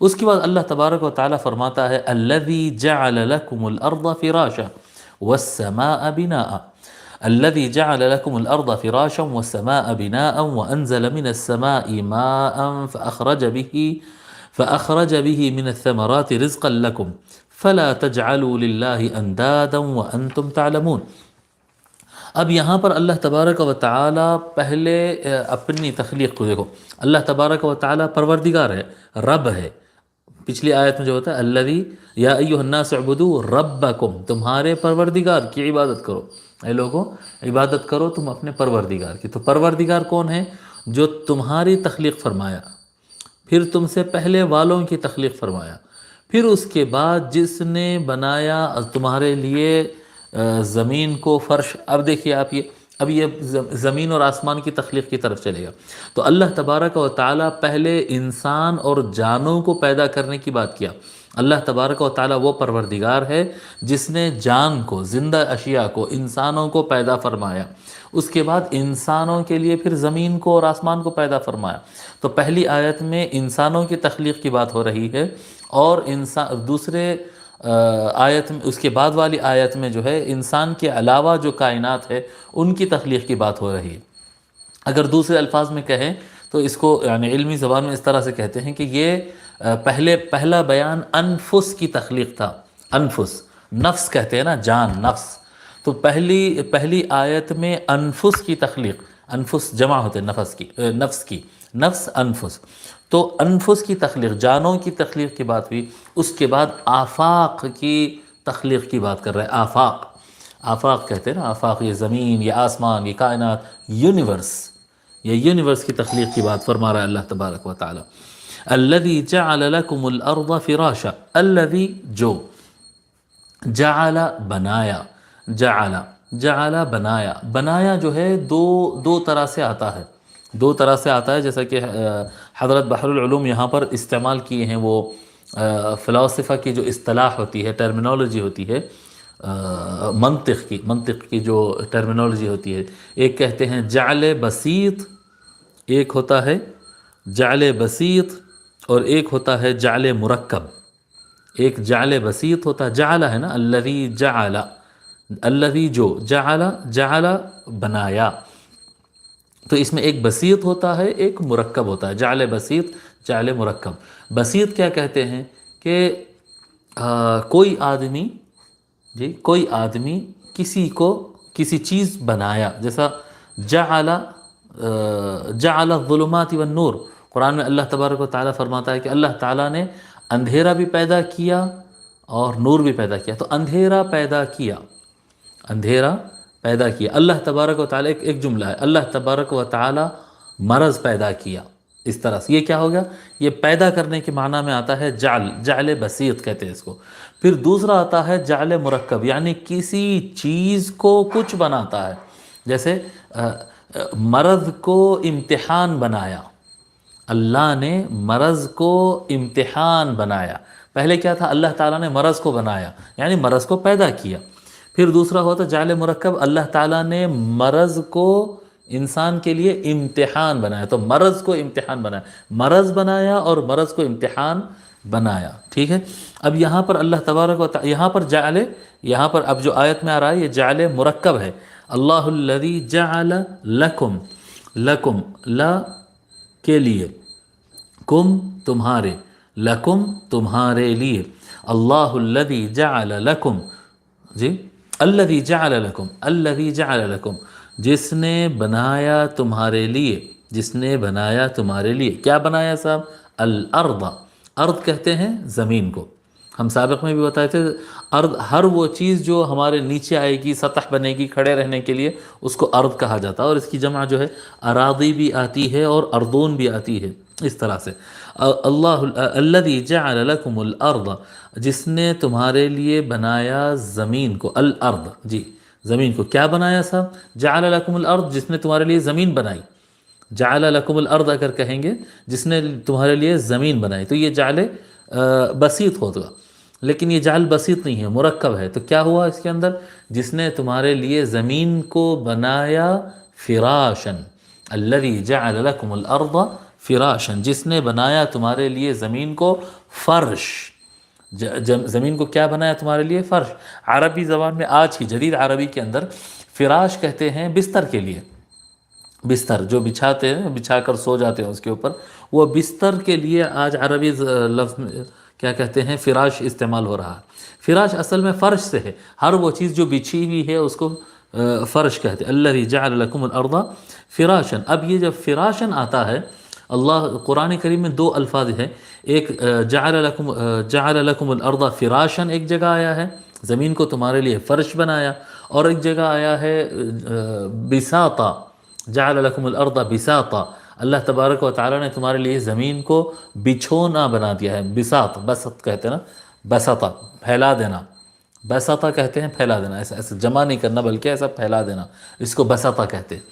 اس کے بعد اللہ تبارک و تعالیٰ فرماتا ہے الذی جعل لکم الارض فراشا والسماء بناء، الذي جعل لكم الأرض فراشا والسماء بناء وأنزل من السماء ماء فأخرج به من الثمرات رزقا لكم فلا تجعلوا لله أندادا وأنتم تعلمون۔ اب یہاں پر اللہ تبارک و تعالی پہلے اپنی تخلیق کو دیکھو، اللہ تبارک و تعالی پروردگار ہے، رب ہے۔ پچھلی آیت میں جو ہوتا ہے الذی یا ایھا الناس اعبدوا ربکم، تمہارے پروردگار کی عبادت کرو، اے لوگوں عبادت کرو تم اپنے پروردگار کی۔ تو پروردگار کون ہے؟ جو تمہاری تخلیق فرمایا، پھر تم سے پہلے والوں کی تخلیق فرمایا، پھر اس کے بعد جس نے بنایا تمہارے لیے زمین کو فرش۔ اب دیکھیے آپ اب یہ زمین اور آسمان کی تخلیق کی طرف چلے گا۔ تو اللہ تبارک و تعالیٰ پہلے انسان اور جانوں کو پیدا کرنے کی بات کیا۔ اللہ تبارک و تعالیٰ وہ پروردگار ہے جس نے جان کو، زندہ اشیاء کو، انسانوں کو پیدا فرمایا، اس کے بعد انسانوں کے لیے پھر زمین کو اور آسمان کو پیدا فرمایا۔ تو پہلی آیت میں انسانوں کی تخلیق کی بات ہو رہی ہے، اور دوسرے آیت میں، اس کے بعد والی آیت میں جو ہے انسان کے علاوہ جو کائنات ہے ان کی تخلیق کی بات ہو رہی ہے۔ اگر دوسرے الفاظ میں کہیں تو اس کو یعنی علمی زبان میں اس طرح سے کہتے ہیں کہ یہ پہلا بیان انفس کی تخلیق تھا۔ انفس، نفس کہتے ہیں نا، جان، نفس۔ تو پہلی آیت میں انفس کی تخلیق، انفس جمع ہوتے ہیں نفس کی، نفس انفس، تو انفس کی تخلیق، جانوں کی تخلیق کی بات ہوئی۔ اس کے بعد آفاق کی تخلیق کی بات کر رہے ہیں۔ آفاق کہتے ہیں نا، آفاق، یہ زمین، یہ آسمان، یہ کائنات، یونیورس کی تخلیق کی بات فرما رہا ہے اللہ تبارک و تعالی۔ الذی جعل لکم الارض فراشا، الذی جو، جعل بنایا، جعل بنایا جو ہے دو طرح سے آتا ہے، جیسا کہ حضرت بحر العلوم یہاں پر استعمال کیے ہیں، وہ فلاسفہ کی جو اصطلاح ہوتی ہے، ٹرمینالوجی ہوتی ہے، منطق کی جو ٹرمینالوجی ہوتی ہے، ایک کہتے ہیں جعل بسیط، ایک ہوتا ہے جعل بسیط، اور ایک ہوتا ہے جعل مرکب۔ ایک جعل بسیط ہوتا ہے، جعل ہے نا، الذی جو، جعل بنایا، تو اس میں ایک بسیط ہوتا ہے، ایک مرکب ہوتا ہے، جعل بسیط، جعل مرکب۔ بسیط کیا کہتے ہیں کہ کوئی آدمی کسی چیز بنایا، جیسا جعل الظلمات والنور، قرآن میں اللہ تبارک و تعالیٰ فرماتا ہے کہ اللہ تعالیٰ نے اندھیرا بھی پیدا کیا اور نور بھی پیدا کیا۔ تو اندھیرا پیدا کیا، اللہ تبارک و تعالیٰ، ایک جملہ ہے، اللہ تبارک و تعالیٰ مرض پیدا کیا، اس طرح سے یہ کیا ہو گیا، یہ پیدا کرنے کے معنی میں آتا ہے جعل بسیط کہتے ہیں اس کو۔ پھر دوسرا آتا ہے جعل مرکب، یعنی کسی چیز کو کچھ بناتا ہے، جیسے مرض کو امتحان بنایا، اللہ نے مرض کو امتحان بنایا۔ پہلے کیا تھا، اللہ تعالیٰ نے مرض کو بنایا، یعنی مرض کو پیدا کیا۔ پھر دوسرا ہوتا جعل مرکب، اللہ تعالیٰ نے مرض کو انسان کے لیے امتحان بنایا، تو مرض کو امتحان بنایا، مرض بنایا اور مرض کو امتحان بنایا، ٹھیک ہے۔ اب یہاں پر اللہ تبارک و تعالیٰ، یہاں پر اب جو آیت میں آ رہا ہے یہ جعل مرکب ہے۔ اللہ الذی جعل لکم لا کے لیے، کم تمہارے، لکم تمہارے لیے، اللہ الذی جعل لکم، جی الذی جعل لکم، جس نے بنایا تمہارے لیے، کیا بنایا صاحب، الارض، ارض کہتے ہیں زمین کو، ہم سابق میں بھی بتائے تھے، ارض ہر وہ چیز جو ہمارے نیچے آئے گی، سطح بنے گی کھڑے رہنے کے لیے، اس کو ارض کہا جاتا ہے، اور اس کی جمع جو ہے اراضی بھی آتی ہے اور اردون بھی آتی ہے، اس طرح سے۔ اللہ الذی جعل لکم الارض، جس نے تمہارے لیے بنایا زمین کو، الارض، جی زمین کو کیا بنایا صاحب، جعل لکم الارض، جس نے تمہارے لیے زمین بنائی۔ جعل لکم الارض اگر کہیں گے جس نے تمہارے لیے زمین بنائی، تو یہ جعل بسیط ہوگا، لیکن یہ جعل بسیط نہیں ہے، مرکب ہے۔ تو کیا ہوا اس کے اندر، جس نے تمہارے لیے زمین کو بنایا فراشن، الذی جعل لکم الارض فراشن، جس نے بنایا تمہارے لیے زمین کو فرش. زمین کو کیا بنایا تمہارے لیے؟ فرش. عربی زبان میں آج کی جدید عربی کے اندر فراش کہتے ہیں بستر کے لیے. بستر جو بچھاتے ہیں، بچھا کر سو جاتے ہیں اس کے اوپر، وہ بستر کے لیے آج عربی لفظ میں کیا کہتے ہیں؟ فراش استعمال ہو رہا ہے. فراش اصل میں فرش سے ہے، ہر وہ چیز جو بچھی ہوئی ہے اس کو فرش کہتے ہیں. الذی جعل لکم الارض فراشن. اب یہ جب فراشن آتا ہے، اللہ قرآن کریم میں دو الفاظ ہیں. ایک جعل لکم الارض فراشن ایک جگہ آیا ہے، زمین کو تمہارے لیے فرش بنایا، اور ایک جگہ آیا ہے بساطا، جعل لکم الارض بساطا. اللہ تبارک و تعالیٰ نے تمہارے لیے زمین کو بچھونا بنا دیا ہے. بساط، بسط کہتے ہیں نا، بسطا پھیلا دینا، بسطا کہتے ہیں پھیلا دینا، ایسا جمع نہیں کرنا بلکہ ایسا پھیلا دینا، اس کو بسطا کہتے ہیں.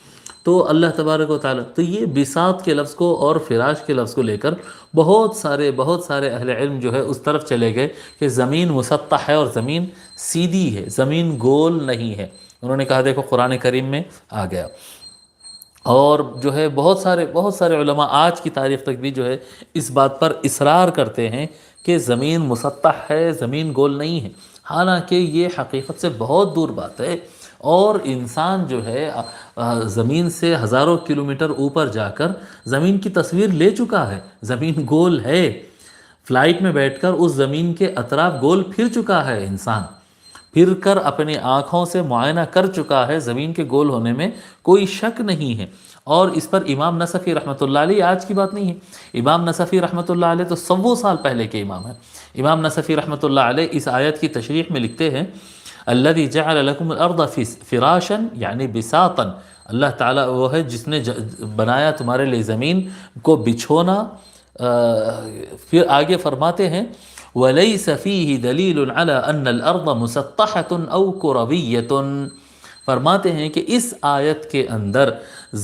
تو اللہ تبارک و تعالیٰ، تو یہ بساط کے لفظ کو اور فراش کے لفظ کو لے کر بہت سارے اہل علم جو ہے اس طرف چلے گئے کہ زمین مسطح ہے اور زمین سیدھی ہے، زمین گول نہیں ہے. انہوں نے کہا دیکھو قرآن کریم میں آ گیا. اور جو ہے بہت سارے علماء آج کی تاریخ تک بھی جو ہے اس بات پر اصرار کرتے ہیں کہ زمین مسطح ہے، زمین گول نہیں ہے، حالانکہ یہ حقیقت سے بہت دور بات ہے. اور انسان جو ہے زمین سے ہزاروں کلومیٹر اوپر جا کر زمین کی تصویر لے چکا ہے، زمین گول ہے. فلائٹ میں بیٹھ کر اس زمین کے اطراف گول پھر چکا ہے انسان، پھر کر اپنی آنکھوں سے معائنہ کر چکا ہے، زمین کے گول ہونے میں کوئی شک نہیں ہے. اور اس پر امام نصفی رحمۃ اللہ علیہ آج کی بات نہیں ہے. امام نصفی رحمۃ اللہ علیہ تو 100 سال پہلے کے امام ہیں. امام نصفی رحمۃ اللہ علیہ اس آیت کی تشریح میں لکھتے ہیں الذی جعل لکم الارض فراشا یعنی بساطا. اللہ تعالیٰ وہ ہے جس نے بنایا تمہارے لیے زمین کو بچھونا. پھر آگے فرماتے ہیں وَلَيْسَ فِيهِ دَلِيلٌ عَلَىٰ أَنَّ الْأَرْضَ مُسَطَّحَةٌ أَوْ كُرَوِيَّةٌ. فرماتے ہیں کہ اس آیت کے اندر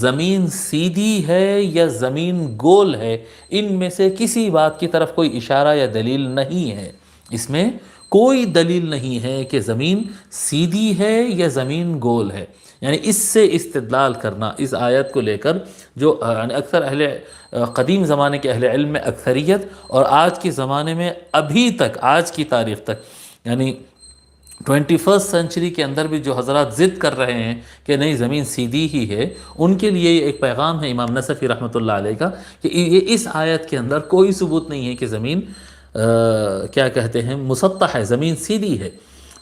زمین سیدھی ہے یا زمین گول ہے، ان میں سے کسی بات کی طرف کوئی اشارہ یا دلیل نہیں ہے. اس میں کوئی دلیل نہیں ہے کہ زمین سیدھی ہے یا زمین گول ہے. یعنی اس سے استدلال کرنا اس آیت کو لے کر جو یعنی اکثر قدیم زمانے کے اہل علم میں اکثریت، اور آج کے زمانے میں ابھی تک آج کی تاریخ تک یعنی 21 سینچری کے اندر بھی جو حضرات ضد کر رہے ہیں کہ نہیں زمین سیدھی ہی ہے، ان کے لیے یہ ایک پیغام ہے امام نصفی رحمۃ اللہ علیہ کا کہ یہ اس آیت کے اندر کوئی ثبوت نہیں ہے کہ زمین کیا کہتے ہیں مسطح ہے، زمین سیدھی ہے.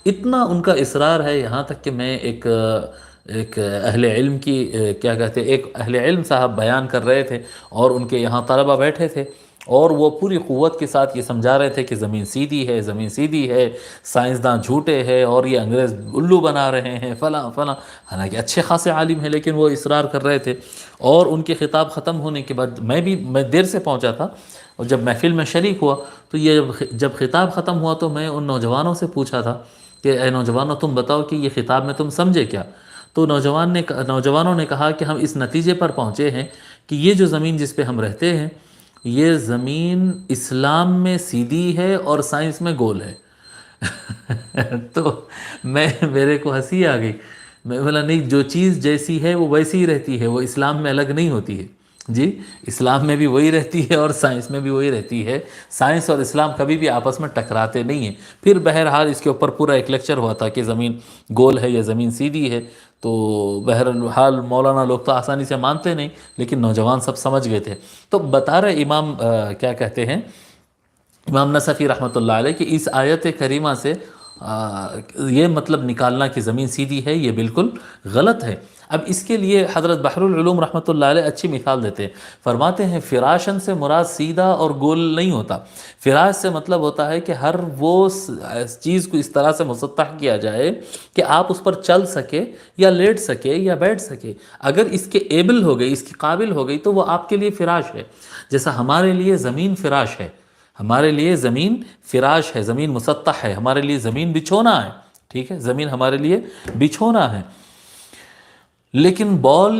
اتنا ان کا اصرار ہے، یہاں تک کہ میں ایک اہل علم کی کیا کہتے ہیں ایک اہل علم صاحب بیان کر رہے تھے اور ان کے یہاں طلبہ بیٹھے تھے اور وہ پوری قوت کے ساتھ یہ سمجھا رہے تھے کہ زمین سیدھی ہے، زمین سیدھی ہے، سائنسداں جھوٹے ہیں اور یہ انگریز الو بنا رہے ہیں فلاں فلاں. حالانکہ اچھے خاصے عالم ہیں لیکن وہ اصرار کر رہے تھے. اور ان کے خطاب ختم ہونے کے بعد میں دیر سے پہنچا تھا، اور جب محفل میں شریک ہوا تو یہ جب خطاب ختم ہوا تو میں ان نوجوانوں سے پوچھا تھا کہ اے نوجوانوں تم بتاؤ کہ یہ خطاب میں تم سمجھے کیا؟ تو نوجوانوں نے کہا کہ ہم اس نتیجے پر پہنچے ہیں کہ یہ جو زمین جس پہ ہم رہتے ہیں یہ زمین اسلام میں سیدھی ہے اور سائنس میں گول ہے. تو میرے کو ہنسی آ گئی. میں بولا نہیں، جو چیز جیسی ہے وہ ویسی ہی رہتی ہے، وہ اسلام میں الگ نہیں ہوتی ہے. جی اسلام میں بھی وہی رہتی ہے اور سائنس میں بھی وہی رہتی ہے. سائنس اور اسلام کبھی بھی آپس میں ٹکراتے نہیں ہیں. پھر بہرحال اس کے اوپر پورا ایک لیکچر ہوا تھا کہ زمین گول ہے یا زمین سیدھی ہے. تو بہرحال مولانا لوگ تو آسانی سے مانتے نہیں لیکن نوجوان سب سمجھ گئے تھے. تو بتا رہے امام کیا کہتے ہیں امام نصفی رحمۃ اللہ علیہ کہ اس آیت کریمہ سے یہ مطلب نکالنا کہ زمین سیدھی ہے یہ بالکل غلط ہے. اب اس کے لیے حضرت بحر العلوم رحمۃ اللہ علیہ اچھی مثال دیتے ہیں. فرماتے ہیں فراشن سے مراد سیدھا اور گول نہیں ہوتا. فراش سے مطلب ہوتا ہے کہ ہر وہ چیز کو اس طرح سے مسطح کیا جائے کہ آپ اس پر چل سکے یا لیٹ سکے یا بیٹھ سکے. اگر اس کے ایبل ہو گئی، اس کی قابل ہو گئی تو وہ آپ کے لیے فراش ہے. جیسا ہمارے لیے زمین فراش ہے، ہمارے لیے زمین فراش ہے، زمین مسطح ہے، ہمارے لیے زمین بچھونا ہے. ٹھیک ہے، زمین ہمارے لیے بچھونا ہے. لیکن بال،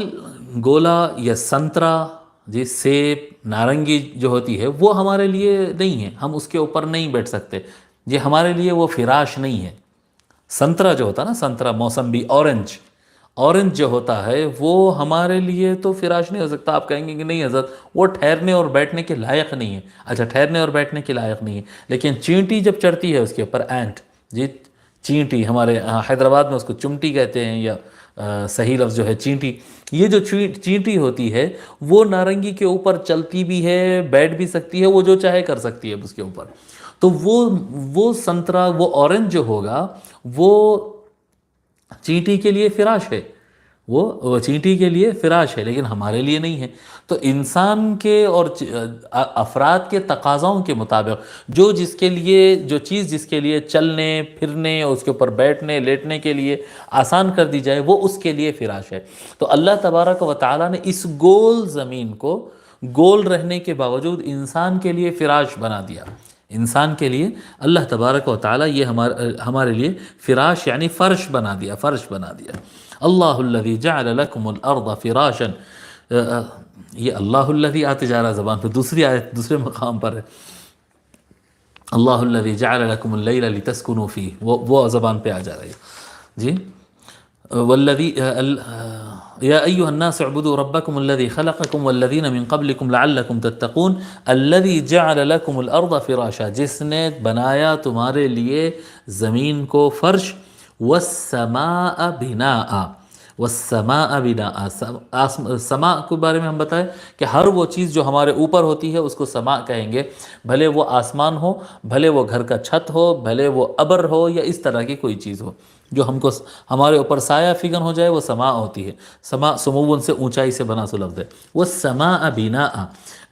گولا یا سنترا، جی سیب، نارنگی جو ہوتی ہے وہ ہمارے لیے نہیں ہے، ہم اس کے اوپر نہیں بیٹھ سکتے. یہ ہمارے لیے وہ فراش نہیں ہے. سنترا جو ہوتا ہے نا، سنترا، موسمبی، اورنج اورنج جو ہوتا ہے وہ ہمارے لیے تو فراش نہیں ہو سکتا. آپ کہیں گے کہ نہیں حضرت وہ ٹھہرنے اور بیٹھنے کے لائق نہیں ہے. اچھا ٹھہرنے اور بیٹھنے کے لائق نہیں ہے، لیکن چینٹی جب چڑھتی ہے اس کے اوپر، اینٹ جی، چینٹی ہمارے حیدرآباد میں اس کو چمٹی کہتے ہیں، یا صحیح لفظ جو ہے چینٹی. یہ جو چینٹی ہوتی ہے وہ نارنگی کے اوپر چلتی بھی ہے، بیٹھ بھی سکتی ہے، وہ جو چاہے کر سکتی ہے اس کے اوپر. تو وہ سنترا، وہ اورنج جو ہوگا وہ چینٹی کے لیے فراش ہے، وہ چینٹی کے لیے فراش ہے، لیکن ہمارے لیے نہیں ہے. تو انسان کے اور افراد کے تقاضاؤں کے مطابق جو چیز جس کے لیے چلنے پھرنے اور اس کے اوپر بیٹھنے لیٹنے کے لیے آسان کر دی جائے وہ اس کے لیے فراش ہے. تو اللہ تبارک و تعالیٰ نے اس گول زمین کو گول رہنے کے باوجود انسان کے لیے فراش بنا دیا. انسان کے لیے اللہ تبارک و تعالیٰ یہ ہمارے لیے فراش یعنی فرش بنا دیا، فرش بنا دیا. اللہ الذی جعل لکم الارض فراشا، یہ اللہ الذی آتے جا رہا زبان پہ، دوسری آیت دوسرے مقام پر ہے. اللہ الذی جعل لکم اللیل لتسکنوا فیہ، وہ زبان پہ آ جا رہی ہے جی. والذی یا ایھا الناس اعبدوا ربکم الذی خلقکم والذین من قبلکم لعلکم تتقون الذی جعل لکم الارض فراشا، جس نے بنایا تمہارے لیے زمین کو فرش، والسماء بناء، والسماء بناء، سماء کے بارے میں ہم بتائیں کہ ہر وہ چیز جو ہمارے اوپر ہوتی ہے اس کو سماء کہیں گے، بھلے وہ آسمان ہو، بھلے وہ گھر کا چھت ہو، بھلے وہ ابر ہو، یا اس طرح کی کوئی چیز ہو جو ہمارے اوپر سایہ فگن ہو جائے، وہ سماء ہوتی ہے. سماء سمون سے اونچائی سے بنا سو لفظ ہے. والسماء بناء،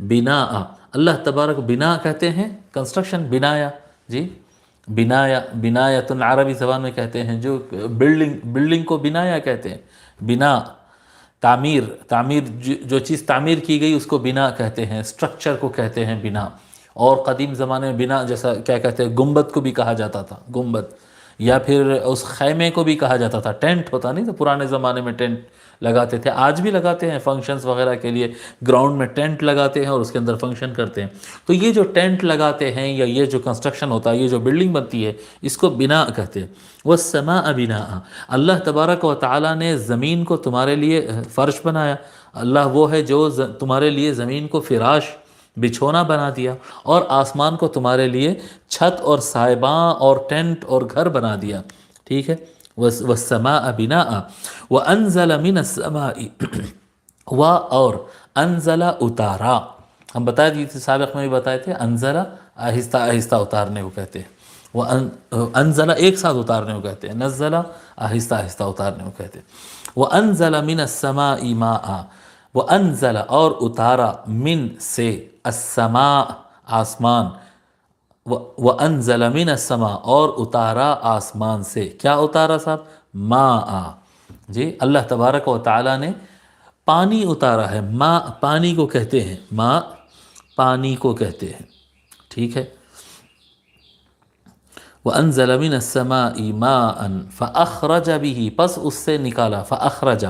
بناء اللہ تبارک بنا کہتے ہیں کنسٹرکشن، بنایا جی، بنایا، بنایتن عربی زبان میں کہتے ہیں، جو بلڈنگ کو بنایا کہتے ہیں. بنا تعمیر، جو چیز تعمیر کی گئی اس کو بنا کہتے ہیں، اسٹرکچر کو کہتے ہیں بنا. اور قدیم زمانے میں بنا جیسا کیا کہتے ہیں، گنبد کو بھی کہا جاتا تھا، گنبد، یا پھر اس خیمے کو بھی کہا جاتا تھا. ٹینٹ ہوتا نہیں تو پرانے زمانے میں ٹینٹ لگاتے تھے، آج بھی لگاتے ہیں فنکشنز وغیرہ کے لیے، گراؤنڈ میں ٹینٹ لگاتے ہیں اور اس کے اندر فنکشن کرتے ہیں. تو یہ جو ٹینٹ لگاتے ہیں یا یہ جو کنسٹرکشن ہوتا ہے، یہ جو بلڈنگ بنتی ہے، اس کو بنا کہتے ہیں. والسماء بناء، اللہ تبارک و تعالیٰ نے زمین کو تمہارے لیے فرش بنایا. اللہ وہ ہے جو تمہارے لیے زمین کو فراش، بچھونا بنا دیا، اور آسمان کو تمہارے لیے چھت اور سائباں اور ٹینٹ اور گھر بنا دیا. ٹھیک ہے. والسماء بناء وانزل من السماء، اور انزل اتارا، ہم بتا دیے تھے سابق میں بھی بتائے تھے، انزل آہستہ آہستہ اتارنے کو کہتے ہیں، وہ انزل ایک ساتھ اتارنے کو کہتے ہیں، نزل آہستہ آہستہ اتارنے کو کہتے ہیں. وانزل من السماء ماء، وانزل اور اتارا، من سے، السماء آسمان، وانزل من السماء اور اتارا آسمان سے. کیا اتارا صاحب؟ ماء جی. اللہ تبارک و تعالیٰ نے پانی اتارا ہے. ماء پانی کو کہتے ہیں، ماء پانی کو کہتے ہیں. ٹھیک ہے. وَأَنزَلَ مِنَ السَّمَاءِ مَاءً فَأَخْرَجَ بِهِ، پس اس سے نکالا، فَأَخْرَجَ،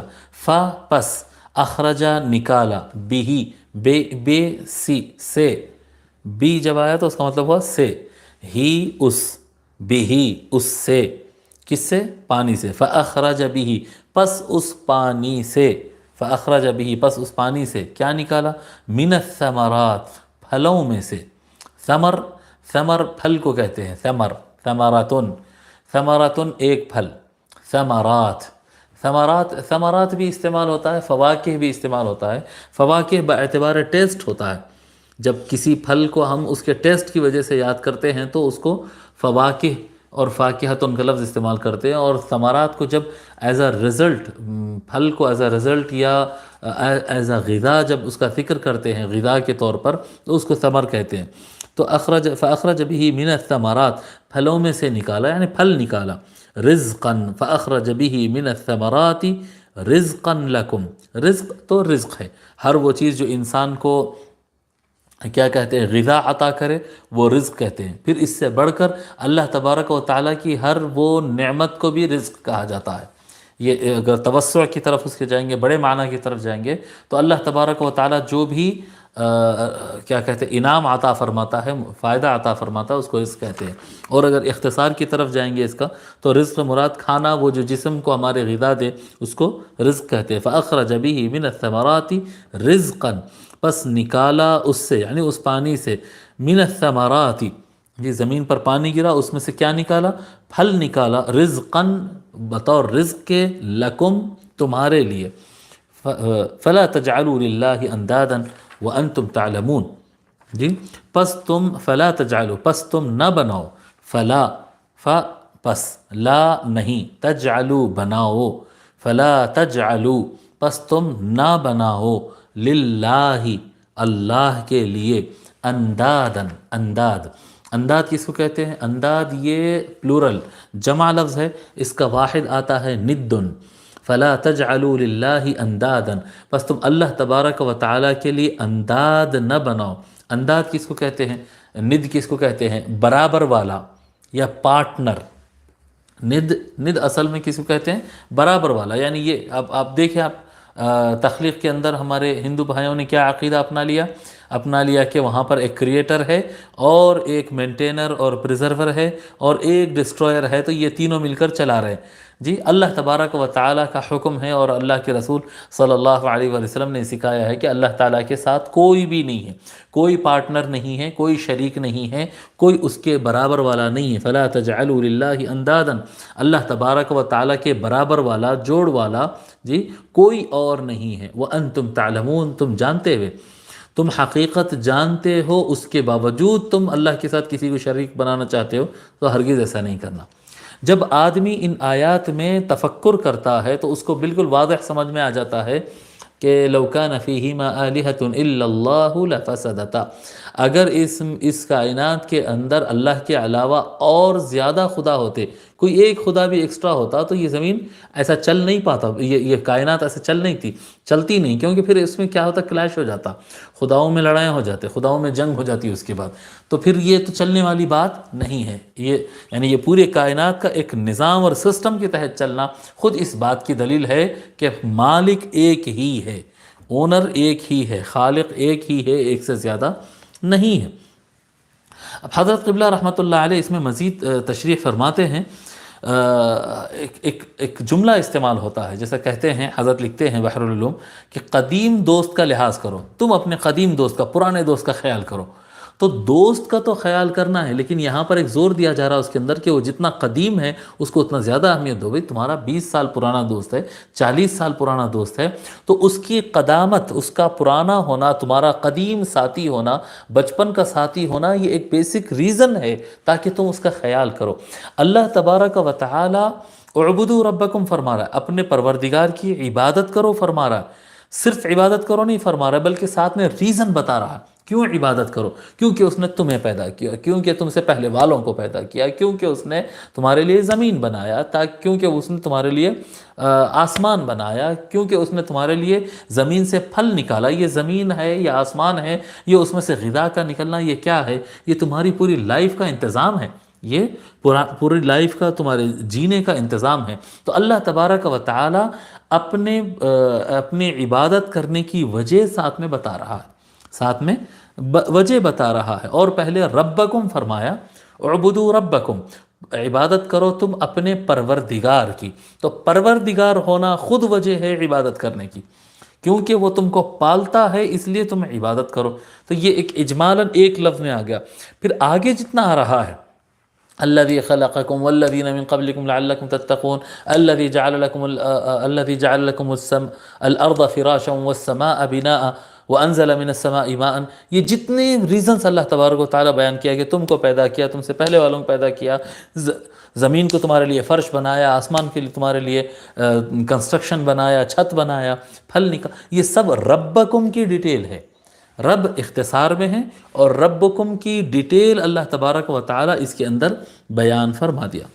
پس اخرج نکالا، بِهِ بے سی سے، بی جب آیا تو اس کا مطلب ہوا سے، ہی اس، بِهِ اس سے، کس سے؟ پانی سے. فَأَخْرَجَ بِهِ پس اس پانی سے، فَأَخْرَجَ بِهِ پس اس پانی سے کیا نکالا؟ مِنَ الثَّمَرَاتِ پھلوں میں سے. ثمر پھل کو کہتے ہیں، ثمراتن، ثمراتن ایک پھل، ثمرات بھی استعمال ہوتا ہے، فواکہ بھی استعمال ہوتا ہے. فواکہ باعتبار ٹیسٹ ہوتا ہے، جب کسی پھل کو ہم اس کے ٹیسٹ کی وجہ سے یاد کرتے ہیں تو اس کو فواکہ اور فاکہتن کا لفظ استعمال کرتے ہیں. اور ثمرات کو جب ایز اے رزلٹ، پھل کو ایز اے رزلٹ یا ایز اے غذا جب اس کا ذکر کرتے ہیں غذا کے طور پر، تو اس کو ثمر کہتے ہیں. تو فاخرج به من الثمرات پھلوں میں سے نکالا، یعنی پھل نکالا. رزقا فاخرج به من الثمرات رزقا لکم، رزق تو رزق ہے، ہر وہ چیز جو انسان کو کیا کہتے ہیں غذا عطا کرے وہ رزق کہتے ہیں. پھر اس سے بڑھ کر اللہ تبارک و تعالیٰ کی ہر وہ نعمت کو بھی رزق کہا جاتا ہے. یہ اگر توسع کی طرف اس کے جائیں گے، بڑے معنی کی طرف جائیں گے، تو اللہ تبارک و تعالیٰ جو بھی کیا کہتے ہیں انعام عطا فرماتا ہے، فائدہ عطا فرماتا ہے، اس کو رزق کہتے ہیں۔ اور اگر اختصار کی طرف جائیں گے اس کا تو رزق مراد کھانا، وہ جو جسم کو ہمارے غذا دے اس کو رزق کہتے ہیں۔ فَأَخْرَجَ بِهِ مِنَ الثَّمَرَاتِ رِزْقًا، پس نکالا اس سے یعنی اس پانی سے، من الثمرات، یہ زمین پر پانی گرا اس میں سے کیا نکالا؟ پھل نکالا، رزقاً بطور رزق کے، لکم تمہارے لیے، فلا تجعلوا للہ اندادا وانتم تعلمون، جی پس تم فلا تجعلوا، پس تم نہ بناؤ، فلا پس، لا نہیں، تجعلوا بناؤ، فلا تجعلوا پس تم نہ بناؤ، للہ اللہ کے لیے، اندادن انداد، انداد کس کو کہتے ہیں؟ انداد یہ پلورل جمع لفظ ہے، اس کا واحد آتا ہے ندن، فلا تجعلوا للہ اندادا، پس تم اللہ تبارک و تعالیٰ کے لیے انداد نہ بناؤ۔ انداد کس کو کہتے ہیں؟ ند کس کو کہتے ہیں؟ برابر والا یا پارٹنر۔ ند اصل میں کس کو کہتے ہیں؟ برابر والا، یعنی یہ اب آپ دیکھیں، آپ تخلیق کے اندر ہمارے ہندو بھائیوں نے کیا عقیدہ اپنا لیا کہ وہاں پر ایک کریٹر ہے اور ایک مینٹینر اور پریزرور ہے اور ایک ڈسٹروئر ہے، تو یہ تینوں مل کر چلا رہے ہیں۔ جی اللہ تبارک و تعالیٰ کا حکم ہے اور اللہ کے رسول صلی اللہ علیہ وسلم نے سکھایا ہے کہ اللہ تعالیٰ کے ساتھ کوئی بھی نہیں ہے، کوئی پارٹنر نہیں ہے، کوئی شریک نہیں ہے، کوئی اس کے برابر والا نہیں ہے۔ فلا تجعلوا للہ اندادا، اللہ تبارک و تعالیٰ کے برابر والا، جوڑ والا جی کوئی اور نہیں ہے۔ وانتم تعلمون، تم جانتے ہوئے، تم حقیقت جانتے ہو، اس کے باوجود تم اللہ کے ساتھ کسی کو شریک بنانا چاہتے ہو، تو ہرگز ایسا نہیں کرنا۔ جب آدمی ان آیات میں تفکر کرتا ہے تو اس کو بالکل واضح سمجھ میں آ جاتا ہے کہ لو کان فیہما آلہۃ الا اللہ لفسدتا، اگر اس کائنات کے اندر اللہ کے علاوہ اور زیادہ خدا ہوتے، کوئی ایک خدا بھی ایکسٹرا ہوتا تو یہ زمین ایسا چل نہیں پاتا، یہ کائنات ایسے چلتی نہیں، کیونکہ پھر اس میں کیا ہوتا؟ کلیش ہو جاتا، خداؤں میں لڑائیاں ہو جاتے، خداؤں میں جنگ ہو جاتی اس کے بعد، تو پھر یہ تو چلنے والی بات نہیں ہے۔ یعنی یہ پورے کائنات کا ایک نظام اور سسٹم کے تحت چلنا خود اس بات کی دلیل ہے کہ مالک ایک ہی ہے، اونر ایک ہی ہے، خالق ایک ہی ہے، ایک سے زیادہ نہیں ہے۔ اب حضرت قبلہ رحمۃ اللہ علیہ اس میں مزید تشریح فرماتے ہیں، ایک جملہ استعمال ہوتا ہے، جیسا کہتے ہیں، حضرت لکھتے ہیں بحر العلوم کہ قدیم دوست کا لحاظ کرو، تم اپنے قدیم دوست کا، پرانے دوست کا خیال کرو۔ تو دوست کا تو خیال کرنا ہے، لیکن یہاں پر ایک زور دیا جا رہا ہے اس کے اندر کہ وہ جتنا قدیم ہے اس کو اتنا زیادہ اہمیت دو۔ بھئی تمہارا 20 سال پرانا دوست ہے، 40 سال پرانا دوست ہے، تو اس کی قدامت، اس کا پرانا ہونا، تمہارا قدیم ساتھی ہونا، بچپن کا ساتھی ہونا، یہ ایک بیسک ریزن ہے تاکہ تم اس کا خیال کرو۔ اللہ تبارک و تعالی اعبدوا ربکم فرما رہا ہے، اپنے پروردگار کی عبادت کرو فرما رہا ہے، صرف عبادت کرو نہیں فرما رہا ہے، بلکہ ساتھ میں ریزن بتا رہا ہے کیوں عبادت کرو، کیونکہ اس نے تمہیں پیدا کیا، کیونکہ تم سے پہلے والوں کو پیدا کیا، کیونکہ اس نے تمہارے لیے زمین بنایا، کیونکہ اس نے تمہارے لیے آسمان بنایا، کیونکہ اس نے تمہارے لیے زمین سے پھل نکالا۔ یہ زمین ہے، یہ آسمان ہے، یہ اس میں سے غذا کا نکلنا، یہ کیا ہے؟ یہ تمہاری پوری لائف کا انتظام ہے، یہ پوری لائف کا تمہارے جینے کا انتظام ہے۔ تو اللہ تبارک و تعالی اپنے عبادت کرنے کی وجہ ساتھ میں بتا رہا ہے، ساتھ میں وجہ بتا رہا ہے، اور پہلے ربکم فرمایا، اعبدوا ربکم، عبادت کرو تم اپنے پروردگار کی۔ تو پروردگار ہونا خود وجہ ہے عبادت کرنے کی، کیونکہ وہ تم کو پالتا ہے، اس لیے تم عبادت کرو۔ تو یہ ایک اجمالاً ایک لفظ میں آ گیا۔ پھر آگے جتنا آ رہا ہے، الذي خلقكم والذين من قبلكم لعلكم تتقون الذي جعل لكم الارض فراشا والسماء بناء وانزل من السماء ماء، یہ جتنے ریزنز اللہ تبارک و تعالیٰ بیان کیا کہ تم کو پیدا کیا، تم سے پہلے والوں کو پیدا کیا، زمین کو تمہارے لیے فرش بنایا، آسمان کے لیے تمہارے لیے کنسٹرکشن بنایا، چھت بنایا، پھل یہ سب ربکم کی ڈیٹیل ہے۔ رب اختصار میں ہے اور ربکم کی ڈیٹیل اللہ تبارک و تعالی اس کے اندر بیان فرما دیا۔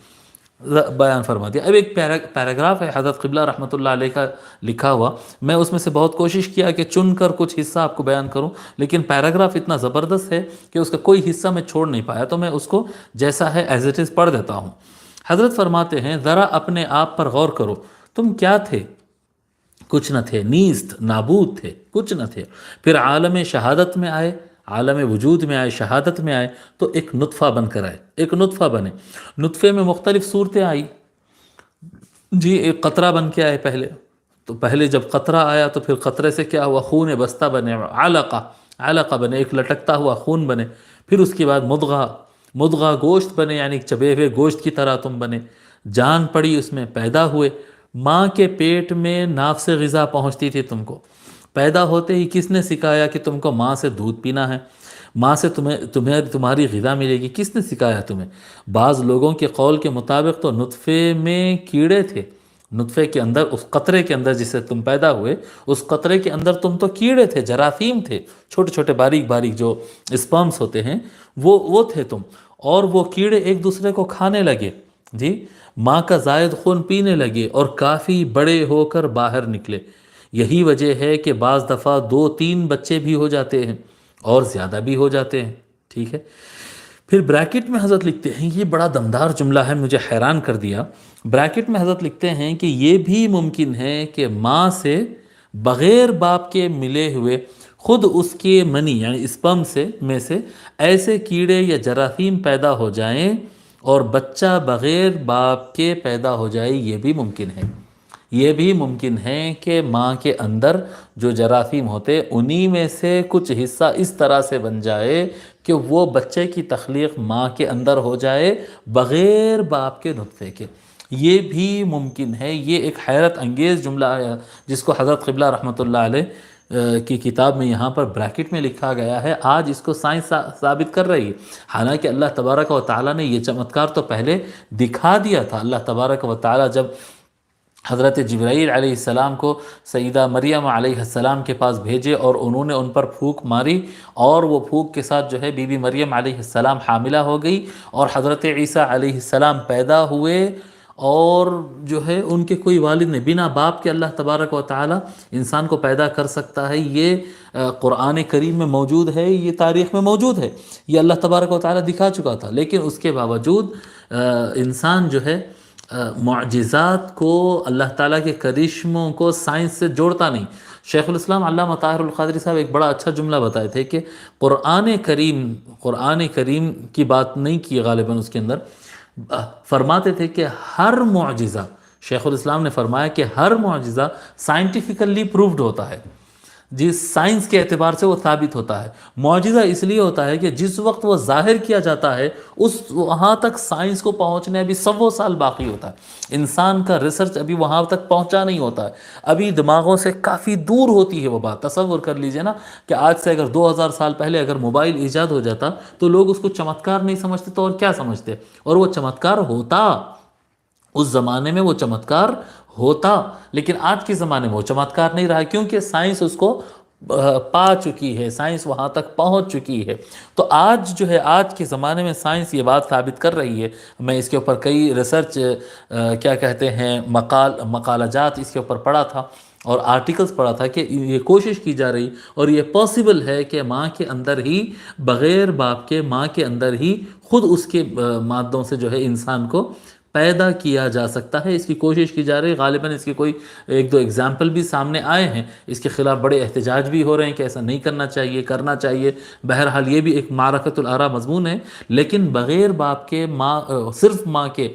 اب ایک پیراگراف ہے حضرت قبلہ رحمۃ اللہ علیہ کا لکھا ہوا، میں اس میں سے بہت کوشش کیا کہ چن کر کچھ حصہ آپ کو بیان کروں، لیکن پیراگراف اتنا زبردست ہے کہ اس کا کوئی حصہ میں چھوڑ نہیں پایا، تو میں اس کو جیسا ہے ایز اٹ از پڑھ دیتا ہوں۔ حضرت فرماتے ہیں، ذرا اپنے آپ پر غور کرو، تم کیا تھے کچھ نہ تھے، نیست نابود تھے، کچھ نہ تھے۔ پھر عالم شہادت میں آئے، عالم وجود میں آئے، شہادت میں آئے تو ایک نطفہ بن کر آئے، ایک نطفہ بنے۔ نطفے میں مختلف صورتیں آئی جی، ایک قطرہ بن کے آئے پہلے، تو پہلے جب قطرہ آیا تو پھر قطرے سے کیا ہوا، خون بستہ بنے، علقہ، علقہ بنے، ایک لٹکتا ہوا خون بنے۔ پھر اس کے بعد مضغہ، مضغہ گوشت بنے، یعنی چبے ہوئے گوشت کی طرح تم بنے، جان پڑی اس میں، پیدا ہوئے۔ ماں کے پیٹ میں ناف سے غذا پہنچتی تھی تم کو، پیدا ہوتے ہی کس نے سکھایا کہ تم کو ماں سے دودھ پینا ہے، ماں سے تمہاری غذا ملے گی، کس نے سکھایا تمہیں؟ بعض لوگوں کے قول کے مطابق تو نطفے میں کیڑے تھے، نطفے کے اندر، اس قطرے کے اندر جس سے تم پیدا ہوئے، اس قطرے کے اندر تم تو کیڑے تھے، جراثیم تھے، چھوٹے چھوٹے باریک باریک جو اسپرمز ہوتے ہیں وہ تھے تم، اور وہ کیڑے ایک دوسرے کو کھانے لگے جی، ماں کا زائد خون پینے لگے اور کافی بڑے ہو کر باہر نکلے۔ یہی وجہ ہے کہ بعض دفعہ 2-3 بچے بھی ہو جاتے ہیں اور زیادہ بھی ہو جاتے ہیں، ٹھیک ہے۔ پھر بریکٹ میں حضرت لکھتے ہیں، یہ بڑا دمدار جملہ ہے، مجھے حیران کر دیا۔ بریکٹ میں حضرت لکھتے ہیں کہ یہ بھی ممکن ہے کہ ماں سے بغیر باپ کے ملے ہوئے خود اس کے منی یعنی اسپرم میں سے ایسے کیڑے یا جراثیم پیدا ہو جائیں اور بچہ بغیر باپ کے پیدا ہو جائے، یہ بھی ممکن ہے۔ یہ بھی ممکن ہے کہ ماں کے اندر جو جراثیم ہوتے انہی میں سے کچھ حصہ اس طرح سے بن جائے کہ وہ بچے کی تخلیق ماں کے اندر ہو جائے بغیر باپ کے نطفے کے، یہ بھی ممکن ہے۔ یہ ایک حیرت انگیز جملہ ہے جس کو حضرت قبلہ رحمۃ اللہ علیہ کی کتاب میں یہاں پر بریکٹ میں لکھا گیا ہے۔ آج اس کو سائنس ثابت کر رہی ہے، حالانکہ اللہ تبارک و تعالیٰ نے یہ چمتکار تو پہلے دکھا دیا تھا۔ اللہ تبارک و تعالیٰ جب حضرت جبرائیل علیہ السلام کو سیدہ مریم علیہ السلام کے پاس بھیجے اور انہوں نے ان پر پھونک ماری، اور وہ پھونک کے ساتھ جو ہے بی بی مریم علیہ السلام حاملہ ہو گئی، اور حضرت عیسیٰ علیہ السلام پیدا ہوئے، اور جو ہے ان کے کوئی والد نہیں، بنا باپ کے اللہ تبارک و تعالی انسان کو پیدا کر سکتا ہے۔ یہ قرآن کریم میں موجود ہے، یہ تاریخ میں موجود ہے، یہ اللہ تبارک و تعالی دکھا چکا تھا، لیکن اس کے باوجود انسان جو ہے معجزات کو، اللہ تعالیٰ کے کرشموں کو سائنس سے جوڑتا نہیں۔ شیخ الاسلام علامہ طاہر القادری صاحب ایک بڑا اچھا جملہ بتائے تھے کہ قرآن کریم کی بات نہیں کی غالباً، اس کے اندر فرماتے تھے کہ ہر معجزہ، شیخ الاسلام نے فرمایا کہ ہر معجزہ سائنٹیفیکلی پروفڈ ہوتا ہے، جس سائنس کے اعتبار سے وہ ثابت ہوتا ہے۔ معجزہ اس لیے ہوتا ہے کہ جس وقت وہ ظاہر کیا جاتا ہے وہاں تک سائنس کو پہنچنے ابھی 100 سال باقی ہوتا ہے، انسان کا ریسرچ ابھی وہاں تک پہنچا نہیں ہوتا ہے، ابھی دماغوں سے کافی دور ہوتی ہے وہ بات۔ تصور کر لیجئے نا کہ آج سے اگر 2000 سال پہلے اگر موبائل ایجاد ہو جاتا تو لوگ اس کو چمتکار نہیں سمجھتے تو اور کیا سمجھتے، اور وہ چمتکار ہوتا، اس زمانے میں وہ چمتکار ہوتا، لیکن آج کے زمانے میں وہ چمتکار نہیں رہا، کیونکہ سائنس اس کو پا چکی ہے، سائنس وہاں تک پہنچ چکی ہے۔ تو آج جو ہے، آج کے زمانے میں سائنس یہ بات ثابت کر رہی ہے۔ میں اس کے اوپر کئی ریسرچ کیا کہتے ہیں مقالجات اس کے اوپر پڑھا تھا اور آرٹیکلز پڑھا تھا کہ یہ کوشش کی جا رہی اور یہ پاسبل ہے کہ ماں کے اندر ہی، بغیر باپ کے ماں کے اندر ہی خود اس کے مادوں سے جو ہے انسان کو پیدا کیا جا سکتا ہے۔ اس کی کوشش کی جا رہی ہے، غالباً اس کی کوئی 1-2 ایگزامپل بھی سامنے آئے ہیں، اس کے خلاف بڑے احتجاج بھی ہو رہے ہیں کہ ایسا نہیں کرنا چاہیے، کرنا چاہیے۔ بہرحال یہ بھی ایک معرکۃ الآراء مضمون ہے، لیکن بغیر باپ کے صرف ماں کے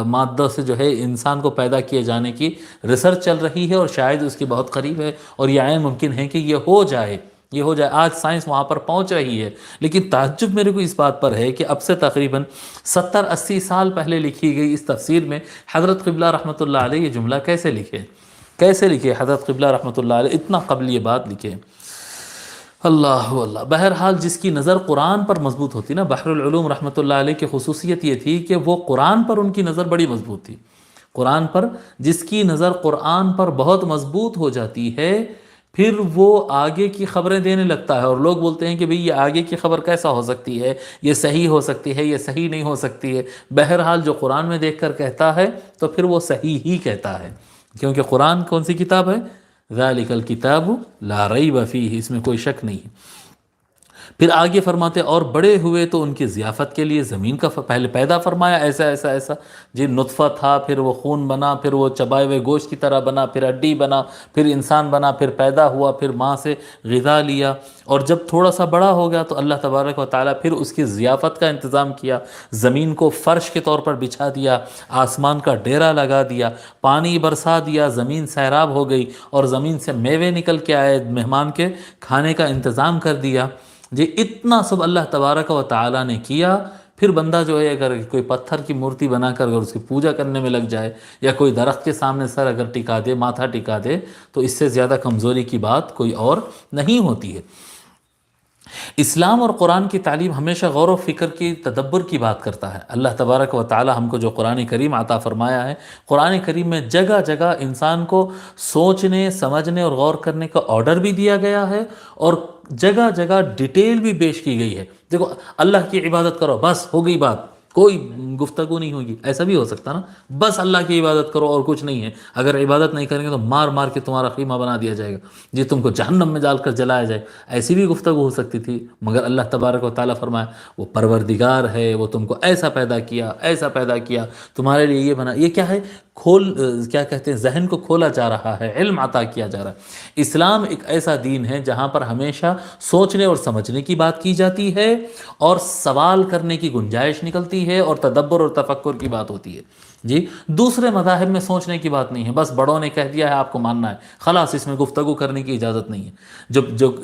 مادہ سے جو ہے انسان کو پیدا کیے جانے کی ریسرچ چل رہی ہے، اور شاید اس کی بہت قریب ہے، اور یہ عین ممکن ہے کہ یہ ہو جائے۔ آج سائنس وہاں پر پہنچ رہی ہے، لیکن تعجب میرے کو اس بات پر ہے کہ اب سے تقریباً 70-80 سال پہلے لکھی گئی اس تفسیر میں حضرت قبلہ رحمۃ اللہ علیہ یہ جملہ کیسے لکھے حضرت قبلہ رحمۃ اللہ علیہ اتنا قبل یہ بات لکھے۔ اللہ اللہ، بہرحال جس کی نظر قرآن پر مضبوط ہوتی نا، بحر العلوم رحمۃ اللہ علیہ کی خصوصیت یہ تھی کہ وہ قرآن پر ان کی نظر بڑی مضبوط تھی۔ قرآن پر جس کی نظر قرآن پر بہت مضبوط ہو جاتی ہے، پھر وہ آگے کی خبریں دینے لگتا ہے، اور لوگ بولتے ہیں کہ بھئی یہ آگے کی خبر کیسا ہو سکتی ہے، یہ صحیح ہو سکتی ہے، یہ صحیح نہیں ہو سکتی ہے۔ بہرحال جو قرآن میں دیکھ کر کہتا ہے تو پھر وہ صحیح ہی کہتا ہے، کیونکہ قرآن کون سی کتاب ہے؟ ذالک الکتاب لا ریب فیہ، اس میں کوئی شک نہیں ہے۔ پھر آگے فرماتے اور بڑے ہوئے تو ان کی ضیافت کے لیے زمین کا پہلے پیدا فرمایا، ایسا ایسا ایسا جی نطفہ تھا، پھر وہ خون بنا، پھر وہ چبائے ہوئے گوشت کی طرح بنا، پھر ہڈی بنا، پھر انسان بنا، پھر پیدا ہوا، پھر ماں سے غذا لیا، اور جب تھوڑا سا بڑا ہو گیا تو اللہ تبارک و تعالیٰ پھر اس کی ضیافت کا انتظام کیا، زمین کو فرش کے طور پر بچھا دیا، آسمان کا ڈیرا لگا دیا، پانی برسا دیا، زمین سیراب ہو گئی، اور زمین سے میوے نکل کے آئے، مہمان کے کھانے کا انتظام کر دیا جی۔ اتنا سب اللہ تبارک و تعالیٰ نے کیا، پھر بندہ جو ہے اگر کوئی پتھر کی مورتی بنا کر اگر اس کی پوجا کرنے میں لگ جائے، یا کوئی درخت کے سامنے سر اگر ٹکا دے، ماتھا ٹکا دے، تو اس سے زیادہ کمزوری کی بات کوئی اور نہیں ہوتی ہے۔ اسلام اور قرآن کی تعلیم ہمیشہ غور و فکر کی، تدبر کی بات کرتا ہے۔ اللہ تبارک و تعالی ہم کو جو قرآن کریم عطا فرمایا ہے، قرآن کریم میں جگہ جگہ انسان کو سوچنے، سمجھنے اور غور کرنے کا آرڈر بھی دیا گیا ہے، اور جگہ جگہ ڈیٹیل بھی پیش کی گئی ہے۔ دیکھو، اللہ کی عبادت کرو، بس ہو گئی بات، کوئی گفتگو نہیں ہوگی، ایسا بھی ہو سکتا نا، بس اللہ کی عبادت کرو اور کچھ نہیں ہے، اگر عبادت نہیں کریں گے تو مار مار کے تمہارا خیمہ بنا دیا جائے گا جی، تم کو جہنم میں ڈال کر جلایا جائے، ایسی بھی گفتگو ہو سکتی تھی۔ مگر اللہ تبارک و تعالیٰ فرمایا وہ پروردگار ہے، وہ تم کو ایسا پیدا کیا، ایسا پیدا کیا، تمہارے لیے یہ بنا، یہ کیا ہے، کیا کہتے ہیں، ذہن کو کھولا جا رہا ہے، علم عطا کیا جا رہا ہے۔ اسلام ایک ایسا دین ہے جہاں پر ہمیشہ سوچنے اور سمجھنے کی بات کی جاتی ہے، اور سوال کرنے کی گنجائش نکلتی ہے، اور تدبر اور تفکر کی بات ہوتی ہے جی۔ دوسرے مذاہب میں سوچنے کی بات نہیں ہے، بس بڑوں نے کہہ دیا ہے آپ کو ماننا ہے، خلاص، اس میں گفتگو کرنے کی اجازت نہیں ہے۔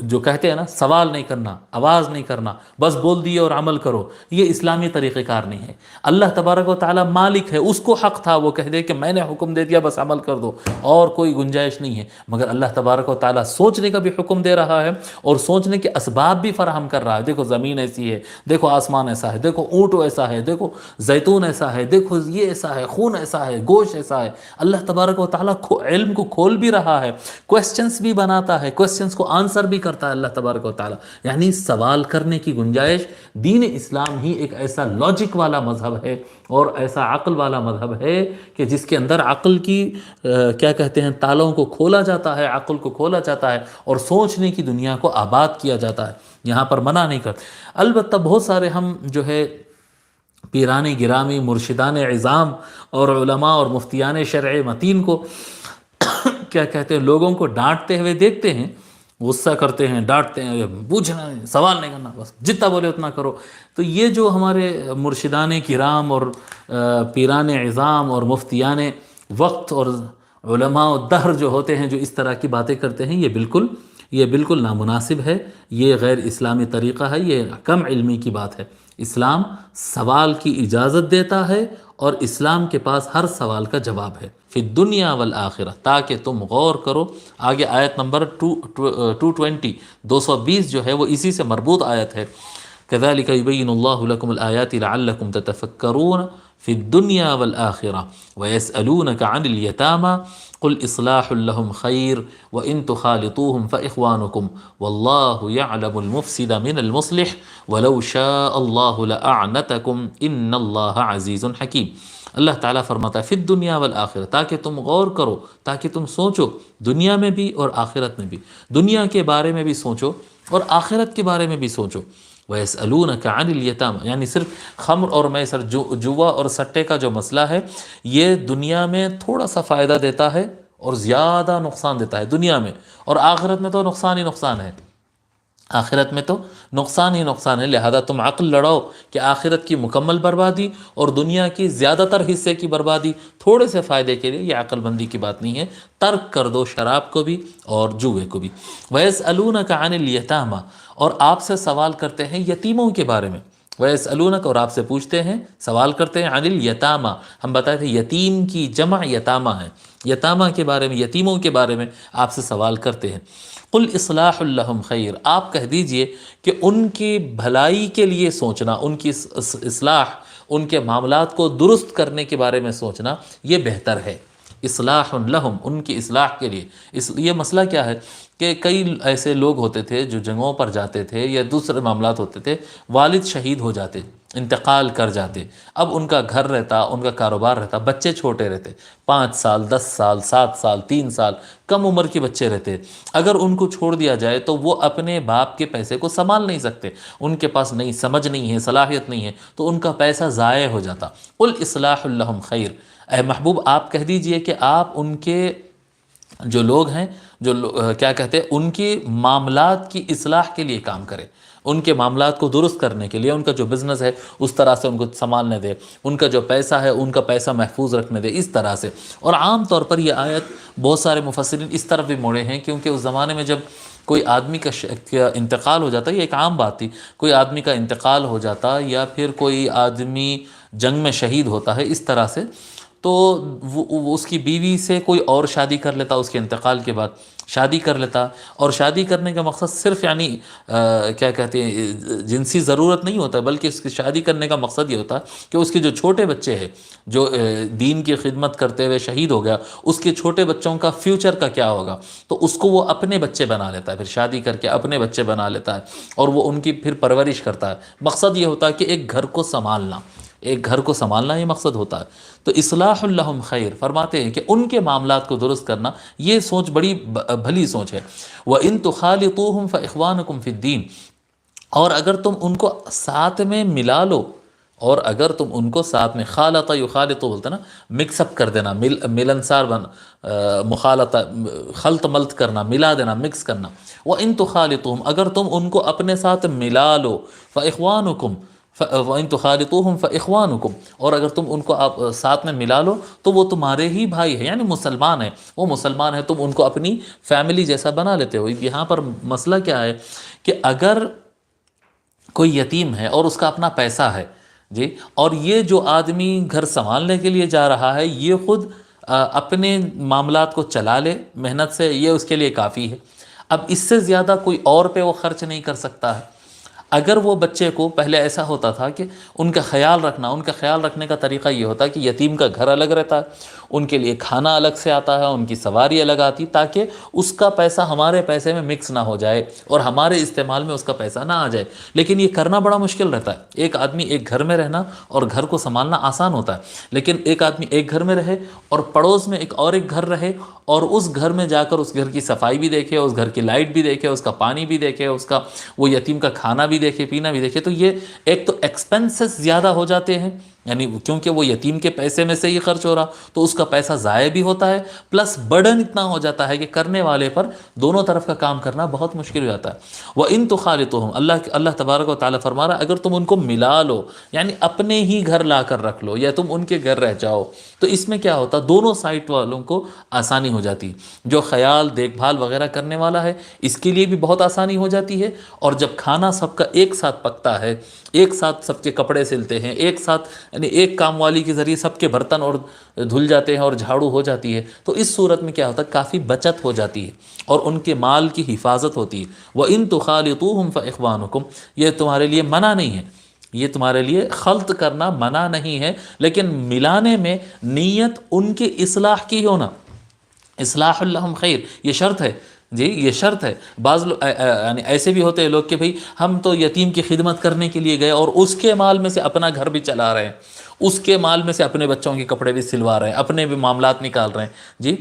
جو کہتے ہیں نا، سوال نہیں کرنا، آواز نہیں کرنا، بس بول دیے اور عمل کرو، یہ اسلامی طریقہ کار نہیں ہے۔ اللہ تبارک و تعالیٰ مالک ہے، اس کو حق تھا وہ کہہ دے کہ میں نے حکم دے دیا، بس عمل کر دو، اور کوئی گنجائش نہیں ہے۔ مگر اللہ تبارک و تعالیٰ سوچنے کا بھی حکم دے رہا ہے، اور سوچنے کے اسباب بھی فراہم کر رہا ہے۔ دیکھو زمین ایسی ہے، دیکھو آسمان ایسا ہے، دیکھو اونٹ ایسا ہے، دیکھو زیتون ایسا ہے، دیکھو یہ ایسا ہے، خون ایسا ہے، گوشت ایسا ہے۔ اللہ تبارک و تعالیٰ علم کو کھول بھی رہا ہے، کویسچنز بھی بناتا ہے، کویسچنز کو آنسر بھی کرتا ہے اللہ تبارک و تعالیٰ، یعنی سوال کرنے کی گنجائش۔ دین اسلام ہی ایک ایسا لاجک والا مذہب ہے، اور ایسا عقل والا مذہب ہے کہ جس کے اندر عقل کی کیا کہتے ہیں، تالوں کو کھولا جاتا ہے، عقل کو کھولا جاتا ہے، اور سوچنے کی دنیا کو آباد کیا جاتا ہے۔ یہاں پر منع نہیں کرتے۔ البتہ بہت سارے ہم جو ہے پیران گرامی، مرشدان عظام اور علماء اور مفتیان شرع متین کو کیا کہتے ہیں، لوگوں کو ڈانٹتے ہوئے دیکھتے ہیں، غصہ کرتے ہیں، ڈانٹتے ہیں، پوچھنا نہیں، سوال نہیں کرنا، بس جتنا بولے اتنا کرو۔ تو یہ جو ہمارے مرشدان کرام اور پیران عظام اور مفتیان وقت اور علماء الدہر جو ہوتے ہیں، جو اس طرح کی باتیں کرتے ہیں، یہ بالکل نامناسب ہے، یہ غیر اسلامی طریقہ ہے، یہ کم علمی کی بات ہے۔ اسلام سوال کی اجازت دیتا ہے، اور اسلام کے پاس ہر سوال کا جواب ہے، فی الدنیا والآخرہ، تاکہ تم غور کرو۔ آگے آیت نمبر 220 جو ہے وہ اسی سے مربوط آیت ہے، كذلك يبين الله لكم الآيات لعلكم تتفكرون في الدنيا والآخرة ويسألونك عن اليتامى قل إصلاح لهم خير وإن تخالطوهم فإخوانكم والله يعلم المفسد من المصلح ولو شاء الله لأعنتكم إن الله عزيز حكيم۔ اللہ تعالیٰ فرماتا ہے فی الدنیا والآخرہ، تاکہ تم غور کرو، تاکہ تم سوچو، دنیا میں بھی اور آخرت میں بھی، دنیا کے بارے میں بھی سوچو اور آخرت کے بارے میں بھی سوچو۔ وَيَسْأَلُونَكَ عَنِ الْيَتَامَى، یعنی صرف خمر اور میسر، جوا اور سٹے کا جو مسئلہ ہے، یہ دنیا میں تھوڑا سا فائدہ دیتا ہے اور زیادہ نقصان دیتا ہے دنیا میں، اور آخرت میں تو نقصان ہی نقصان ہے، آخرت میں تو نقصان ہی نقصان ہے۔ لہذا تم عقل لڑاؤ کہ آخرت کی مکمل بربادی اور دنیا کی زیادہ تر حصے کی بربادی تھوڑے سے فائدے کے لیے، یہ عقل بندی کی بات نہیں ہے۔ ترک کر دو شراب کو بھی اور جوئے کو بھی۔ وَيَسْأَلُونَكَ عَنِ الْيَتَامَى، اور آپ سے سوال کرتے ہیں یتیموں کے بارے میں۔ وَيَسْأَلُونَكَ، اور آپ سے پوچھتے ہیں، سوال کرتے ہیں، عَنِ الْيَتَامَى، ہم بتائے تھے یتیم کی جمع یتامہ ہے، یتامہ کے بارے میں، یتیموں کے بارے میں آپ سے سوال کرتے ہیں۔ قل اصلاح لہم خیر، آپ کہہ دیجئے کہ ان کی بھلائی کے لیے سوچنا، ان کی اصلاح، ان کے معاملات کو درست کرنے کے بارے میں سوچنا، یہ بہتر ہے۔ اصلاح لہم، ان کی اصلاح کے لیے۔ یہ مسئلہ کیا ہے کہ کئی ایسے لوگ ہوتے تھے جو جنگوں پر جاتے تھے یا دوسرے معاملات ہوتے تھے، والد شہید ہو جاتے، انتقال کر جاتے، اب ان کا گھر رہتا، ان کا کاروبار رہتا، بچے چھوٹے رہتے، 5 سال 10 سال 7 سال 3 سال کم عمر کے بچے رہتے، اگر ان کو چھوڑ دیا جائے تو وہ اپنے باپ کے پیسے کو سنبھال نہیں سکتے، ان کے پاس نہیں سمجھ نہیں ہے، صلاحیت نہیں ہے، تو ان کا پیسہ ضائع ہو جاتا۔ قل اصلاح لہم خیر، اے محبوب آپ کہہ دیجئے کہ آپ ان کے جو لوگ ہیں، جو کیا کہتے ہیں، ان کی معاملات کی اصلاح کے لیے کام کرے، ان کے معاملات کو درست کرنے کے لیے، ان کا جو بزنس ہے اس طرح سے ان کو سنبھالنے دے، ان کا جو پیسہ ہے ان کا پیسہ محفوظ رکھنے دے، اس طرح سے۔ اور عام طور پر یہ آیت بہت سارے مفسرین اس طرف بھی موڑے ہیں، کیونکہ اس زمانے میں جب کوئی آدمی کا انتقال ہو جاتا، یہ ایک عام بات تھی، کوئی آدمی کا انتقال ہو جاتا یا پھر کوئی آدمی جنگ میں شہید ہوتا ہے اس طرح سے، تو وہ اس کی بیوی سے کوئی اور شادی کر لیتا، اس کے انتقال کے بعد شادی کر لیتا، اور شادی کرنے کا مقصد صرف یعنی کیا کہتے ہیں جنسی ضرورت نہیں ہوتا، بلکہ اس کی شادی کرنے کا مقصد یہ ہوتا ہے کہ اس کے جو چھوٹے بچے ہیں، جو دین کی خدمت کرتے ہوئے شہید ہو گیا، اس کے چھوٹے بچوں کا فیوچر کا کیا ہوگا، تو اس کو وہ اپنے بچے بنا لیتا ہے، پھر شادی کر کے اپنے بچے بنا لیتا ہے، اور وہ ان کی پھر پرورش کرتا ہے۔ مقصد یہ ہوتا ہے کہ ایک گھر کو سنبھالنا، ایک گھر کو سنبھالنا یہ مقصد ہوتا ہے۔ تو اصلاح لہم خیر، فرماتے ہیں کہ ان کے معاملات کو درست کرنا، یہ سوچ بڑی بھلی سوچ ہے۔ وَإِن تُخَالِطُوهُمْ فَإِخْوَانُكُمْ فِي الدِّينِ، اور اگر تم ان کو ساتھ میں ملا لو، اور اگر تم ان کو ساتھ میں، خالطہ یخالطو بولتے نا، مکس اپ کر دینا، ملنسار مخالطہ، خلط ملط کرنا، ملا دینا، مکس کرنا۔ وَإِن تُخَالِطُوهُمْ، اگر تم ان کو اپنے ساتھ ملا لو، فَإِخْوَانُكُمْ وَإِن تُخَالِطُوهُمْ فَإِخْوَانُكُمْ، اور اگر تم ان کو آپ ساتھ میں ملا لو تو وہ تمہارے ہی بھائی ہیں، یعنی مسلمان ہیں، وہ مسلمان ہیں، تم ان کو اپنی فیملی جیسا بنا لیتے ہو۔ یہاں پر مسئلہ کیا ہے کہ اگر کوئی یتیم ہے اور اس کا اپنا پیسہ ہے جی، اور یہ جو آدمی گھر سنبھالنے کے لیے جا رہا ہے یہ خود اپنے معاملات کو چلا لے محنت سے، یہ اس کے لیے کافی ہے، اب اس سے زیادہ کوئی اور پہ وہ خرچ نہیں کر سکتا ہے۔ اگر وہ بچے کو پہلے ایسا ہوتا تھا کہ ان کا خیال رکھنے کا طریقہ یہ ہوتا ہے کہ یتیم کا گھر الگ رہتا ہے، ان کے لیے کھانا الگ سے آتا ہے، ان کی سواری الگ آتی، تاکہ اس کا پیسہ ہمارے پیسے میں مکس نہ ہو جائے اور ہمارے استعمال میں اس کا پیسہ نہ آ جائے۔ لیکن یہ کرنا بڑا مشکل رہتا ہے، ایک آدمی ایک گھر میں رہنا اور گھر کو سنبھالنا آسان ہوتا ہے، لیکن ایک آدمی ایک گھر میں رہے اور پڑوس میں ایک گھر رہے، اور اس گھر میں جا کر اس گھر کی صفائی بھی دیکھے، اس گھر کی لائٹ بھی دیکھے، اس کا پانی بھی دیکھے، اس کا وہ یتیم کا کھانا بھی دیکھے، پینا بھی دیکھے، تو یہ ایک تو ایکسپنسز زیادہ ہو جاتے ہیں، یعنی کیونکہ وہ یتیم کے پیسے میں سے ہی خرچ ہو رہا، تو اس کا پیسہ ضائع بھی ہوتا ہے، پلس برڈن اتنا ہو جاتا ہے کہ کرنے والے پر دونوں طرف کا کام کرنا بہت مشکل ہو جاتا ہے۔ وَإِن تُخَالِطُوهُمْ، اللہ تبارک و تعالیٰ فرما رہا ہے اگر تم ان کو ملا لو، یعنی اپنے ہی گھر لا کر رکھ لو یا تم ان کے گھر رہ جاؤ، تو اس میں کیا ہوتا، دونوں سائٹ والوں کو آسانی ہو جاتی، جو خیال دیکھ بھال وغیرہ کرنے والا ہے اس کے لیے بھی بہت آسانی ہو جاتی ہے، اور جب کھانا سب کا ایک ساتھ پکتا ہے، ایک ساتھ سب کے کپڑے سلتے ہیں، ایک ساتھ یعنی ایک کام والی کے ذریعے سب کے برتن اور دھل جاتے ہیں اور جھاڑو ہو جاتی ہے، تو اس صورت میں کیا ہوتا ہے، کافی بچت ہو جاتی ہے اور ان کے مال کی حفاظت ہوتی ہے۔ وَإِن تُخَالِطُوهُمْ فَإِخْوَانُكُمْ، یہ تمہارے لیے منع نہیں ہے، یہ تمہارے لیے خلط کرنا منع نہیں ہے، لیکن ملانے میں نیت ان کی اصلاح کی ہونا، اصلاح لہم خیر، یہ شرط ہے جی، یہ شرط ہے۔ بعض یعنی ایسے بھی ہوتے ہیں لوگ کہ بھئی ہم تو یتیم کی خدمت کرنے کے لیے گئے اور اس کے مال میں سے اپنا گھر بھی چلا رہے ہیں، اس کے مال میں سے اپنے بچوں کے کپڑے بھی سلوا رہے ہیں، اپنے بھی معاملات نکال رہے ہیں جی،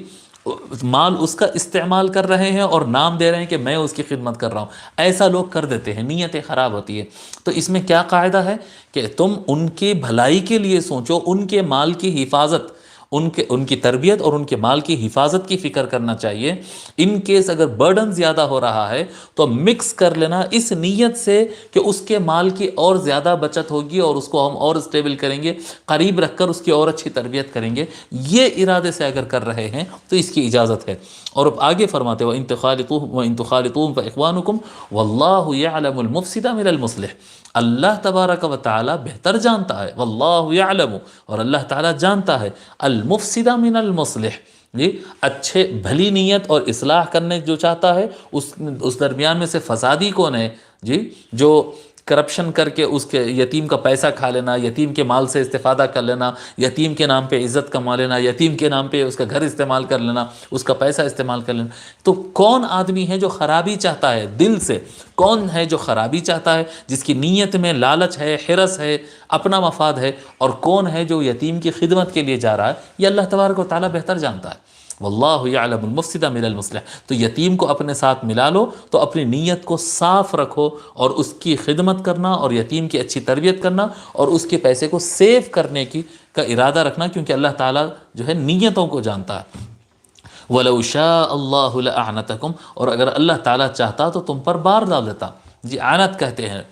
مال اس کا استعمال کر رہے ہیں اور نام دے رہے ہیں کہ میں اس کی خدمت کر رہا ہوں۔ ایسا لوگ کر دیتے ہیں، نیتیں خراب ہوتی ہے۔ تو اس میں کیا قاعدہ ہے کہ تم ان کی بھلائی کے لیے سوچو، ان کے مال کی حفاظت، ان کی تربیت اور ان کے مال کی حفاظت کی فکر کرنا چاہیے۔ ان کیس اگر برڈن زیادہ ہو رہا ہے تو مکس کر لینا اس نیت سے کہ اس کے مال کی اور زیادہ بچت ہوگی اور اس کو ہم اور اسٹیبل کریں گے، قریب رکھ کر اس کی اور اچھی تربیت کریں گے، یہ ارادے سے اگر کر رہے ہیں تو اس کی اجازت ہے۔ اور اب آگے فرماتے وَإِن تُخَالِطُوهُمْ فَإِخْوَانُكُمْ وَاللَّهُ يَعْلَمُ الْمُفْسِدَ مِنَ الْمُصْلِحِ، اللہ تبارک و تعالیٰ بہتر جانتا ہے، واللہ یعلم، اور اللہ تعالیٰ جانتا ہے، المفسد من المصلح، جی اچھے بھلی نیت اور اصلاح کرنے جو چاہتا ہے اس درمیان میں سے فسادی کون ہے جی، جو کرپشن کر کے اس کے یتیم کا پیسہ کھا لینا، یتیم کے مال سے استفادہ کر لینا، یتیم کے نام پہ عزت کما لینا، یتیم کے نام پہ اس کا گھر استعمال کر لینا، اس کا پیسہ استعمال کر لینا. تو کون آدمی ہے جو خرابی چاہتا ہے دل سے؟ کون ہے جو خرابی چاہتا ہے جس کی نیت میں لالچ ہے، حرص ہے، اپنا مفاد ہے؟ اور کون ہے جو یتیم کی خدمت کے لیے جا رہا ہے؟ یہ اللہ تبارک و تعالیٰ بہتر جانتا ہے. واللہ یعلم المفسد من المصلح. تو یتیم کو اپنے ساتھ ملا لو، تو اپنی نیت کو صاف رکھو اور اس کی خدمت کرنا اور یتیم کی اچھی تربیت کرنا اور اس کے پیسے کو سیو کرنے کا ارادہ رکھنا، کیونکہ اللہ تعالیٰ جو ہے نیتوں کو جانتا ہے. وَلَوْ شَاءَ اللَّهُ لَأَعْنَتَكُمْ. اور اگر اللہ تعالیٰ چاہتا تو تم پر بار ڈال دیتا. جی اعنت کہتے ہیں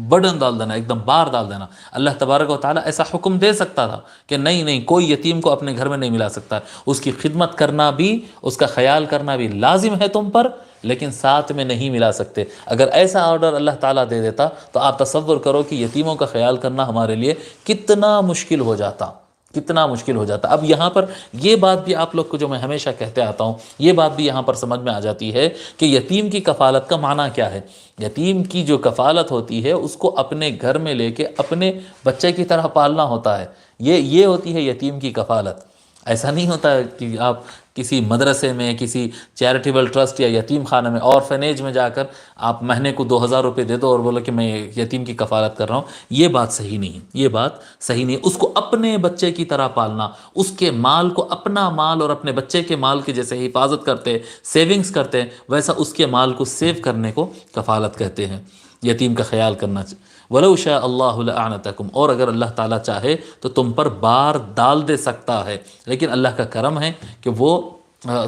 برڈن ڈال دینا، ایک دم بار ڈال دینا. اللہ تبارک و تعالیٰ ایسا حکم دے سکتا تھا کہ نہیں کوئی یتیم کو اپنے گھر میں نہیں ملا سکتا، اس کی خدمت کرنا بھی، اس کا خیال کرنا بھی لازم ہے تم پر، لیکن ساتھ میں نہیں ملا سکتے. اگر ایسا آرڈر اللہ تعالیٰ دے دیتا تو آپ تصور کرو کہ یتیموں کا خیال کرنا ہمارے لیے کتنا مشکل ہو جاتا، کتنا مشکل ہو جاتا. اب یہاں پر یہ بات بھی آپ لوگ کو جو میں ہمیشہ کہتے آتا ہوں، یہ بات بھی یہاں پر سمجھ میں آ جاتی ہے کہ یتیم کی کفالت کا معنی کیا ہے. یتیم کی جو کفالت ہوتی ہے اس کو اپنے گھر میں لے کے اپنے بچے کی طرح پالنا ہوتا ہے. یہ ہوتی ہے یتیم کی کفالت. ایسا نہیں ہوتا ہے کہ آپ کسی مدرسے میں، کسی چیریٹیبل ٹرسٹ یا یتیم خانہ میں، اورفنیج میں جا کر آپ مہینے کو 2000 روپے دے دو اور بولو کہ میں یتیم کی کفالت کر رہا ہوں. یہ بات صحیح نہیں، یہ بات صحیح نہیں. اس کو اپنے بچے کی طرح پالنا، اس کے مال کو اپنا مال اور اپنے بچے کے مال کی جیسے حفاظت کرتے، سیونگز کرتے ہیں، ویسا اس کے مال کو سیو کرنے کو کفالت کہتے ہیں. یتیم کا خیال کرنا چاہیے. وَلَوْ شَاءَ اللَّهُ لَأَعْنَتَكُمْ. اور اگر اللہ تعالیٰ چاہے تو تم پر بار ڈال دے سکتا ہے، لیکن اللہ کا کرم ہے کہ وہ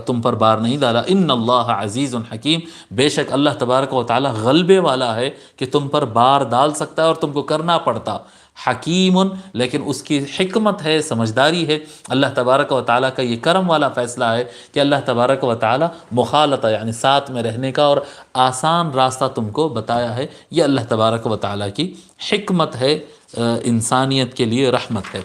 تم پر بار نہیں ڈالا. ان اللہ عزیز حکیم. بے شک اللہ تبارک و تعالیٰ غلبے والا ہے کہ تم پر بار ڈال سکتا ہے اور تم کو کرنا پڑتا. حکیم، لیکن اس کی حکمت ہے، سمجھداری ہے. اللہ تبارک و تعالیٰ کا یہ کرم والا فیصلہ ہے کہ اللہ تبارک و تعالیٰ مخالطہ یعنی ساتھ میں رہنے کا اور آسان راستہ تم کو بتایا ہے. یہ اللہ تبارک و تعالیٰ کی حکمت ہے، انسانیت کے لیے رحمت ہے.